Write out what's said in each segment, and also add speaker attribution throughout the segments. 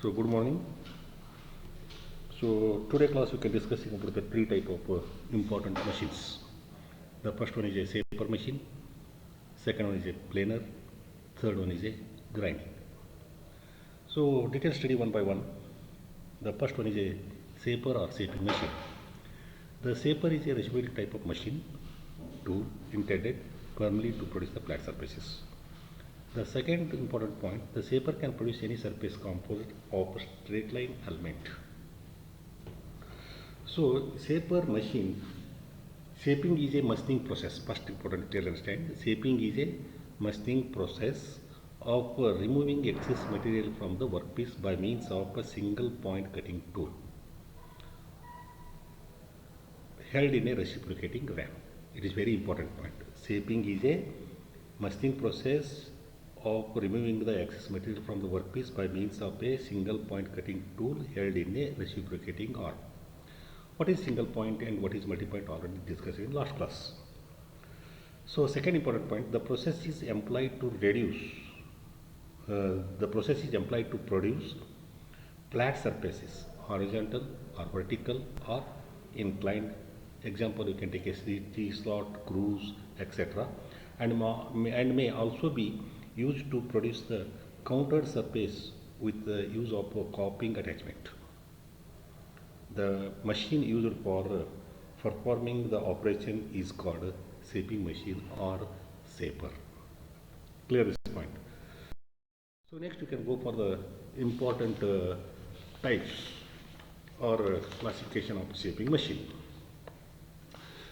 Speaker 1: So good morning. So today class we can discussing about the three type of important machines. The first one is a saper machine, second one is a planer, third one is a grinding. So detail study one by one. The first one is a saper or shaping machine. The saper is a reciprocating type of machine tool intended primarily to produce the flat surfaces. The second important point, the shaper can produce any surface composed of a straight line element. So, shaper machine, shaping is a machining process. First important to understand, shaping is a machining process of removing excess material from the workpiece by means of a single point cutting tool held in a reciprocating ram. It is very important point. Shaping is a machining process of removing the excess material from the workpiece by means of a single point cutting tool held in a reciprocating arm. What is single point and what is multi-point already discussed in last class. So second important point, the process is employed to produce flat surfaces, horizontal or vertical or inclined. Example, you can take a T-slot, grooves, etc. and may also be used to produce the countered surface with the use of a copying attachment. The machine used for performing the operation is called shaping machine or shaper. Clear this point. So next you can go for the important types or classification of shaping machine.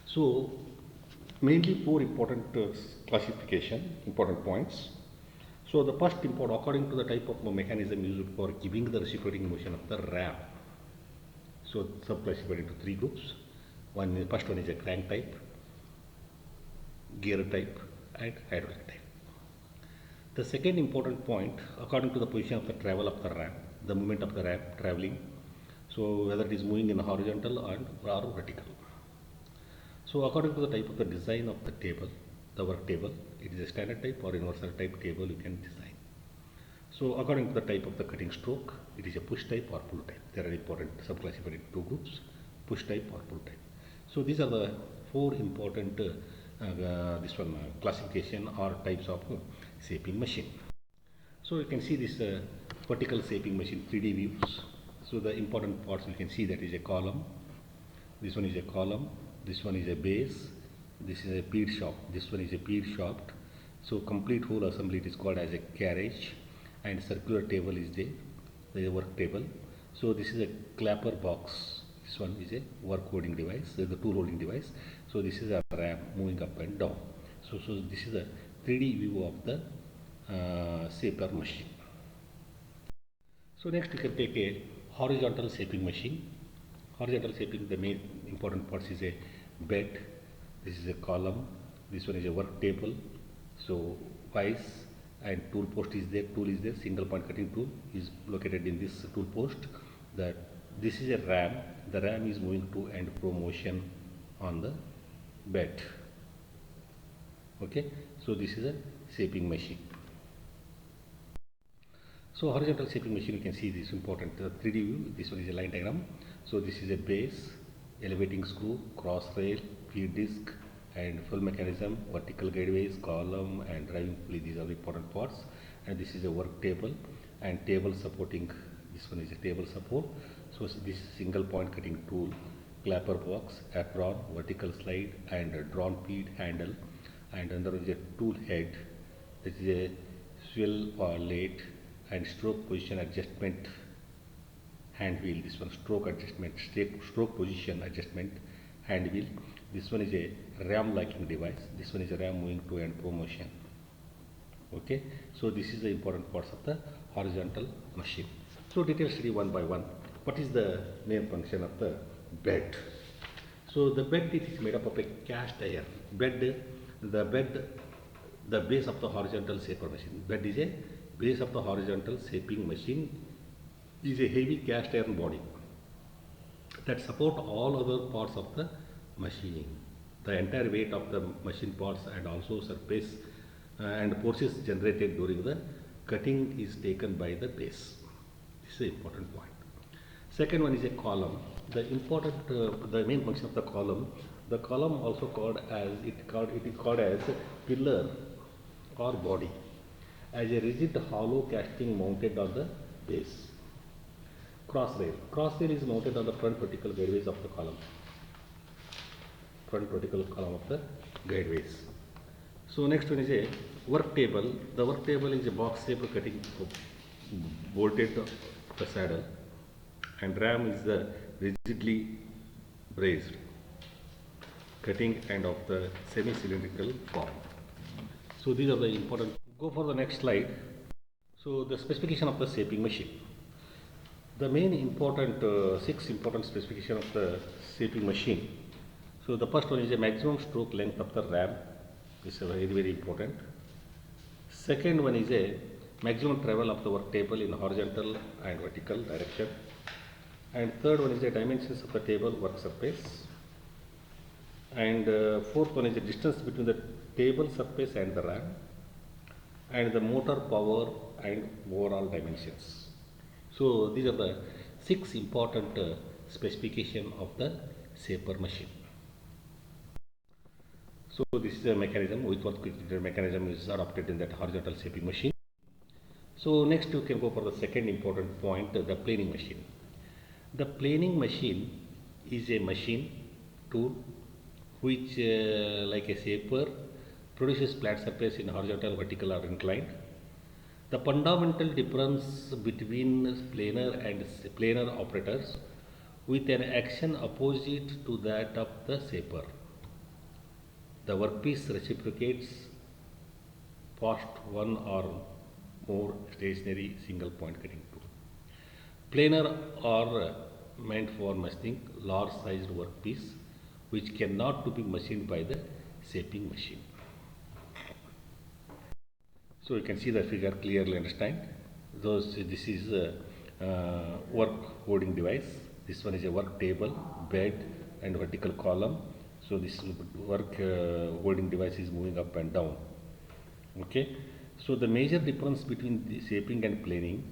Speaker 1: So mainly four important important points. So the first important, according to the type of mechanism used for giving the reciprocating motion of the ram. So sub-classified into three groups. First one is a crank type, gear type, and hydraulic type. The second important point, according to the position of the travel of the ram, the movement of the ram traveling. So whether it is moving in horizontal or vertical. So according to the type of the design of the table, the work table, it is a standard type or universal type table you can design. So according to the type of the cutting stroke, it is a push type or pull type. There are important sub-classified into two groups, push type or pull type. So these are the four important classification or types of shaping machine. So you can see this vertical shaping machine 3D views. So the important parts you can see that is a column, this one is a column, this one is a base, this is a feed shaft, this one is a feed shaft. So complete whole assembly it is called as a carriage, and circular table is there, the work table. So this is a clapper box, this one is a work holding device, the tool holding device. So this is a ram moving up and down. So this is a 3D view of the shaper machine. So next we can take a horizontal shaping machine. Horizontal shaping, the main important parts is a bed, this is a column, this one is a work table. So vice and tool post is there, tool is there, single point cutting tool is located in this tool post. This is a ram, the ram is moving to and fro motion on the bed. Okay, so this is a shaping machine. So horizontal shaping machine, you can see this important 3D view. This one is a line diagram. So this is a base, elevating screw, cross rail, feed disc, and full mechanism, vertical guideways, column, and driving pulley. These are the important parts. And this is a work table and table supporting. This one is a table support. So this is single point cutting tool, clapper box, apron, vertical slide, and a drawn feed handle. And under is a tool head. This is a swivel or lathe and stroke position adjustment hand wheel. This one stroke adjustment, stroke position adjustment hand wheel. This one is a ram locking device. This one is a ram moving to and fro motion. Okay, so this is the important parts of the horizontal machine. So detail study one by one. What is the main function of the bed? So the bed it is made up of a cast iron bed. The base of the horizontal shaper machine. Bed is a base of the horizontal shaping machine is a heavy cast iron body that support all other parts of the machine. The entire weight of the machine parts and also surface and forces generated during the cutting is taken by the base. This is an important point. Second one is a column. The main function of the column also called as it is called as pillar or body, as a rigid hollow casting mounted on the base. Cross rail is mounted on the front vertical guideways of the column. Front vertical column of the guideways. So next one is a work table. The work table is a box shaped cutting bolted to the saddle, and ram is the rigidly braced cutting end of the semi-cylindrical form. So these are the important. Go for the next slide. So the specification of the shaping machine. The main important 6 important specification of the shaping machine. So the first one is a maximum stroke length of the ram. This is very important. Second one is a maximum travel of the work table in horizontal and vertical direction. And third one is the dimensions of the table work surface. And fourth one is the distance between the table surface and the ram, and the motor power and overall dimensions. So these are the 6 important specification of the shaper machine. So this is a mechanism, with what mechanism is adopted in that horizontal shaping machine. So next you can go for the second important point, the planing machine. The planing machine is a machine tool which like a shaper produces flat surface in horizontal, vertical or inclined. The fundamental difference between planer operators with an action opposite to that of the shaper. The workpiece reciprocates past one or more stationary single point cutting tool. Planer are meant for machining large sized workpiece which cannot to be machined by the shaping machine. So you can see the figure clearly, understand. This is a work holding device. This one is a work table, bed and vertical column. So this work holding device is moving up and down. Okay. So the major difference between the shaping and planing.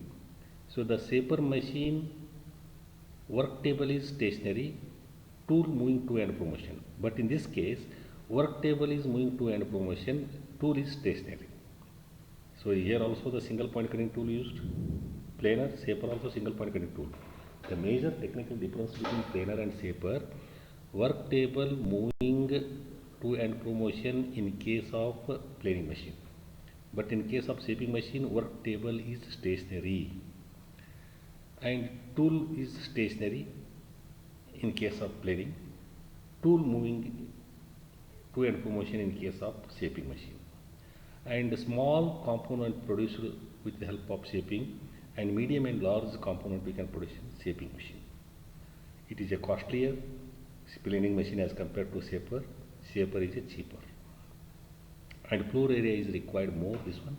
Speaker 1: So the shaper machine work table is stationary, tool moving to and fro motion. But in this case, work table is moving to and fro motion, tool is stationary. So here also the single point cutting tool used, planer, shaper also single point cutting tool. The major technical difference between planer and shaper, work table moving to and fro motion in case of planing machine. But in case of shaping machine, work table is stationary and tool is stationary in case of planing, tool moving to and fro motion in case of shaping machine. And small component produced with the help of shaping, and medium and large component we can produce in shaping machine. It is a costlier planing machine as compared to shaper. Shaper is a cheaper, and floor area is required more, this one,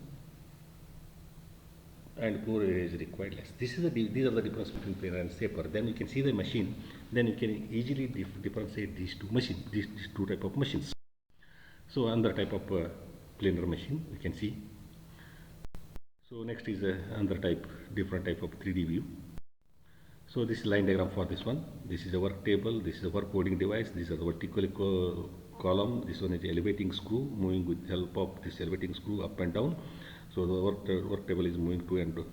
Speaker 1: and floor area is required less. These are the difference between planer and shaper. Then you can see the machine, then you can easily differentiate these two machines, these two type of machines. So another type of planer machine you can see. So next is another type, different type of 3D view. So this is line diagram for this one. This is a work table, this is a work holding device, this is a vertical column, this one is elevating screw moving with help of this elevating screw up and down. So the work table is moving to and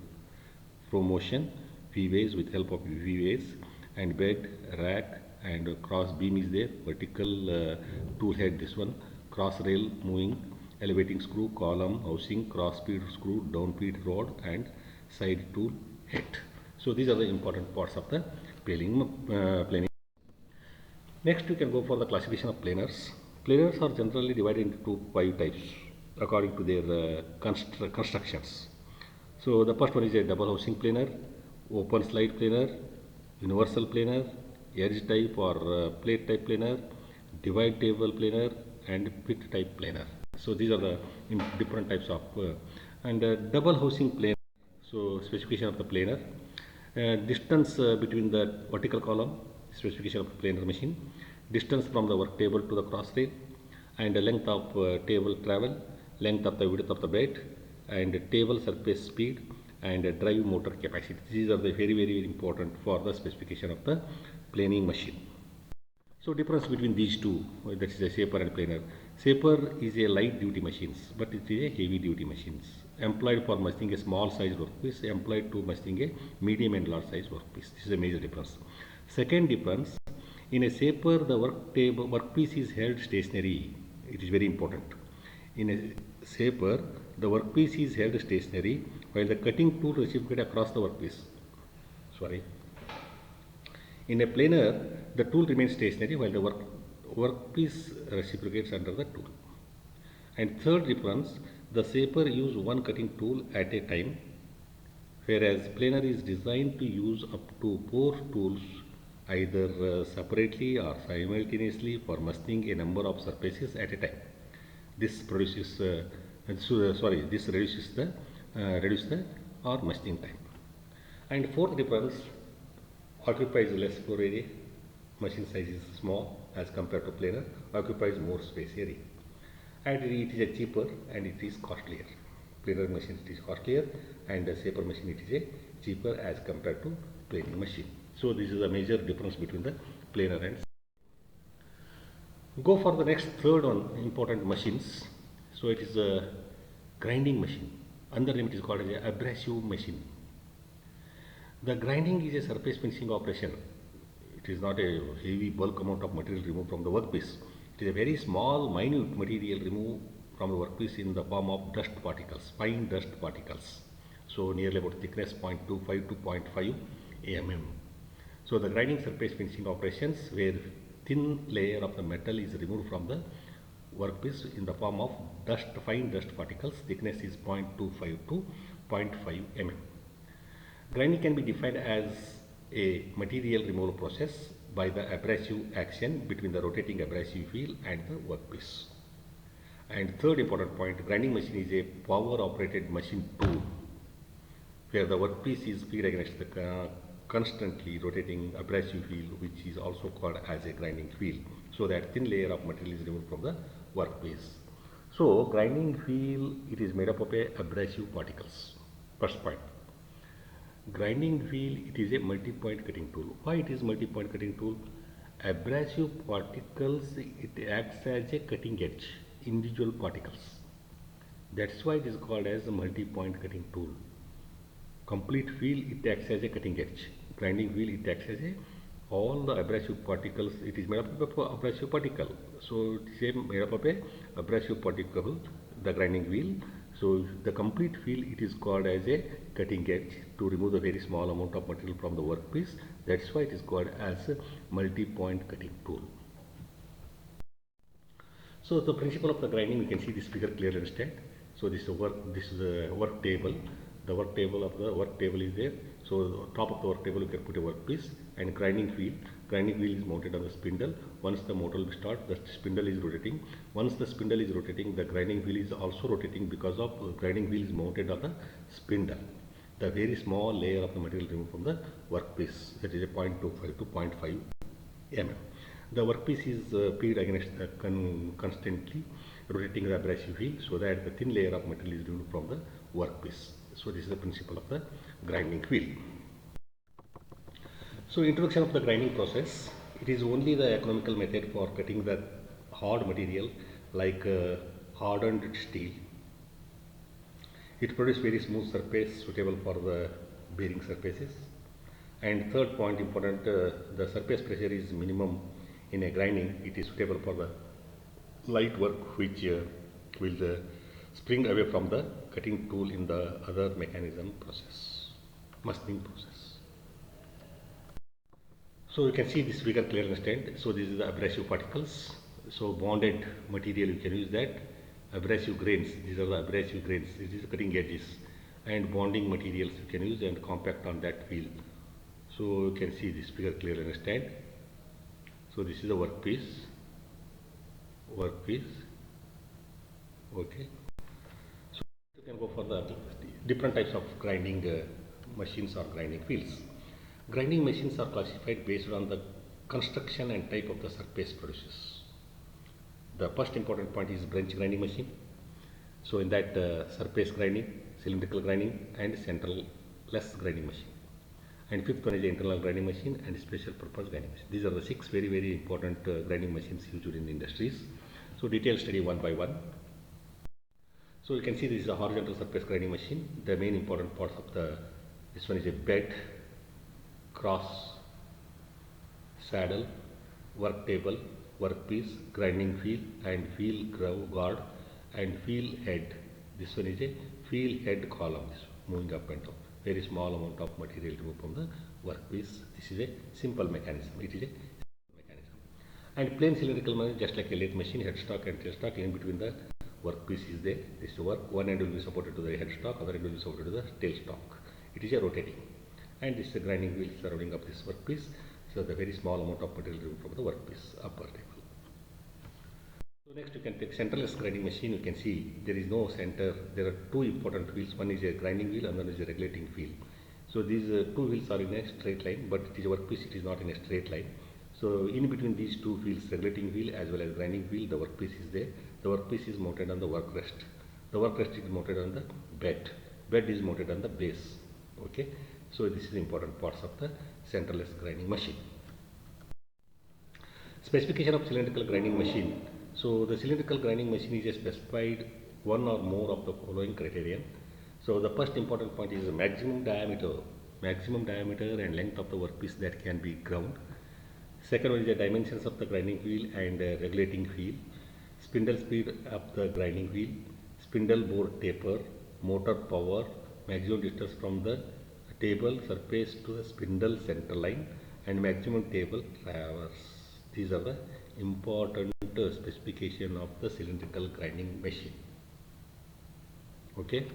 Speaker 1: fro motion, V-ways with help of V-ways, and bed, rack and cross beam is there, vertical tool head, this one, cross rail moving, elevating screw, column, housing, cross feed screw, down feed rod and side tool head. So these are the important parts of the planing. Next you can go for the classification of planers. Planers are generally divided into 5 types according to their constructions. So the first one is a double housing planer, open slide planer, universal planer, edge type or plate type planer, divide table planer and pit type planer. So these are the different types of And double housing planer. So specification of the planer. Distance between the vertical column, specification of the planer machine. Distance from the work table to the cross rail, and the length of table travel, length of the width of the bed, and table surface speed, and drive motor capacity. These are the very important for the specification of the planing machine. So difference between these two, that is a shaper and planer. Shaper is a light duty machines, but it is a heavy duty machines. Employed for machining a small size workpiece, employed to machining a medium and large size workpiece. This is a major difference. Second difference, in a shaper the workpiece is held stationary. It is very important. In a shaper, the workpiece is held stationary while the cutting tool reciprocates across the workpiece. Sorry. In a planer, the tool remains stationary while the workpiece reciprocates under the tool. And third difference, the shaper uses one cutting tool at a time, whereas planer is designed to use up to 4 tools either separately or simultaneously for machining a number of surfaces at a time. This reduces the reduce the or machining time. And fourth difference, occupies less floor area, machine size is small as compared to planer, occupies more space area, and it is a cheaper and it is costlier. Planer machine it is costlier, and the shaper machine it is a cheaper as compared to planing machine. So this is a major difference between the planer and. Go for the next third one, important machines. So it is a grinding machine. Under name it is called as a abrasive machine. The grinding is a surface finishing operation. It is not a heavy bulk amount of material removed from the workpiece. It is a very small, minute material removed from the workpiece in the form of dust particles, fine dust particles. So nearly about thickness 0.25 to 0.5 mm. So the grinding surface finishing operations where thin layer of the metal is removed from the workpiece in the form of dust, fine dust particles. Thickness is 0.25 to 0.5 mm. Grinding can be defined as a material removal process by the abrasive action between the rotating abrasive wheel and the workpiece. And third important point, grinding machine is a power operated machine tool where the workpiece is fed against the constantly rotating abrasive wheel, which is also called as a grinding wheel, so that thin layer of material is removed from the workpiece. So grinding wheel, it is made up of abrasive particles. First point. Grinding wheel, it is a multi-point cutting tool. Why it is multi-point cutting tool? Abrasive particles, it acts as a cutting edge, individual particles. That's why it is called as a multi-point cutting tool. Complete wheel, it acts as a cutting edge. Grinding wheel, it acts as a all the abrasive particles. It is made up of abrasive particle. So it is made up of a abrasive particle, the grinding wheel. So the complete wheel, it is called as a cutting edge to remove the very small amount of material from the workpiece. That's why it is called as a multi-point cutting tool. So the principle of the grinding, we can see this figure clearly understand. So this is a work table. The work table of the work table is there. So top of the work table you can put a workpiece and grinding wheel. Grinding wheel is mounted on the spindle. Once the motor will start, the spindle is rotating. Once the spindle is rotating, the grinding wheel is also rotating because of grinding wheel is mounted on the spindle. The very small layer of the material removed from the workpiece, that is a 0.25 to 0.5 mm. The workpiece is fed against the constantly rotating the abrasive wheel, so that the thin layer of material is removed from the workpiece. So this is the principle of the grinding wheel. So introduction of the grinding process. It is only the economical method for cutting the hard material like hardened steel. It produces very smooth surface suitable for the bearing surfaces. And third point important, the surface pressure is minimum in a grinding. It is suitable for the light work which will spring away from the cutting tool in the other mechanism process, machining process. So you can see this figure clearly understand. So this is the abrasive particles. So bonded material you can use that. Abrasive grains, these are the abrasive grains. This is cutting edges, and bonding materials you can use and compact on that wheel. So you can see this figure clearly understand. So this is the workpiece. Okay. So you can go for the different types of grinding machines or grinding wheels. Grinding machines are classified based on the construction and type of the surface produces. The first important point is bench grinding machine. So in that surface grinding, cylindrical grinding and centerless grinding machine. And fifth one is the internal grinding machine and special purpose grinding machine. These are the six very important grinding machines used in industries. So detailed study one by one. So you can see this is a horizontal surface grinding machine. The main important parts of this one is a bed, cross, saddle, work table, workpiece, grinding wheel and wheel guard and wheel head. This one is a wheel head column, moving up and down. Very small amount of material removed from the workpiece. This is a simple mechanism. It is a mechanism. And plain cylindrical machine, just like a lathe machine, headstock and tailstock. In between the workpiece is there. This is the work. One end will be supported to the headstock, other end will be supported to the tailstock. It is a rotating. And this is a grinding wheel surrounding up this workpiece. So the very small amount of material removed from the workpiece upper table. So next you can take centerless grinding machine. You can see there is no center. There are two important wheels. One is a grinding wheel and one is a regulating wheel. So these two wheels are in a straight line, but it is a workpiece. It is not in a straight line. So in between these two wheels, regulating wheel as well as grinding wheel, the workpiece is there. The workpiece is mounted on the work rest. The work rest is mounted on the bed. Bed is mounted on the base. Okay. So this is important parts of the centerless grinding machine. Specification of cylindrical grinding machine. So the cylindrical grinding machine is specified one or more of the following criterion. So the first important point is the maximum diameter and length of the workpiece that can be ground. Second one is the dimensions of the grinding wheel and regulating wheel, spindle speed of the grinding wheel, spindle bore taper, motor power, maximum distance from the table surface to the spindle center line, and maximum table traverse. These are the important specification of the cylindrical grinding machine. Okay.